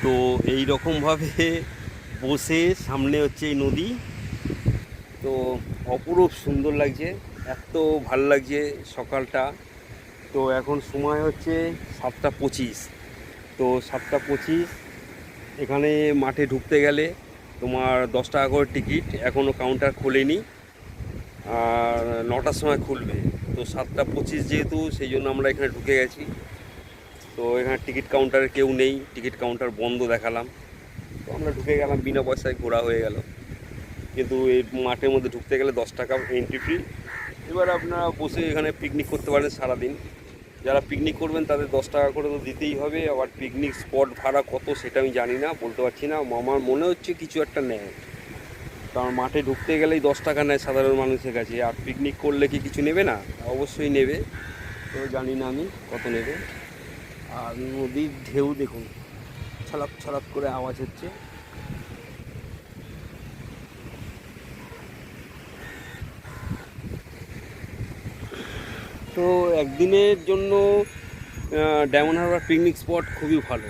তো এই রকমভাবে বসে সামনে হচ্ছে এই নদী, তো অপরূপ সুন্দর লাগছে, এত ভাল লাগছে সকালটা। তো এখন সময় হচ্ছে 7টা 25। তো 7টা 25 এখানে মাঠে ঢুকতে গেলে তোমার 10 টাকা করে টিকিট, এখনও কাউন্টার খোলেনি, আর 9টার সময় খুলবে। তো 7টা 25 যেহেতু, সেই জন্য আমরা এখানে ঢুকে গেছি। তো এখানে টিকিট কাউন্টারে কেউ নেই, টিকিট কাউন্টার বন্ধ দেখালাম। তো আমরা ঢুকে গেলাম, বিনা পয়সায় ঘোরা হয়ে গেল। কিন্তু এই মাঠের মধ্যে ঢুকতে গেলে 10 টাকা এন্ট্রি ফি। এবার আপনারা বসে এখানে পিকনিক করতে পারেন সারাদিন। যারা পিকনিক করবেন তাদের 10 টাকা করে তো দিতেই হবে। আবার পিকনিক স্পট ভাড়া কত সেটা আমি জানি না, বলতে পারছি না। আমার মনে হচ্ছে কিছু একটা নেয়, কারণ মাঠে ঢুকতে গেলেই 10 টাকা নেয় সাধারণ মানুষের কাছে। আর পিকনিক করলে কি কিছু নেবে না? অবশ্যই নেবে, তো জানি না আমি কত নেবে। আর নদীর ঢেউ দেখুন, ছলাপ ছলাপ করে আওয়াজ হচ্ছে। তো একদিনের জন্য ডায়মন্ড হারবার পিকনিক স্পট খুবই ভালো।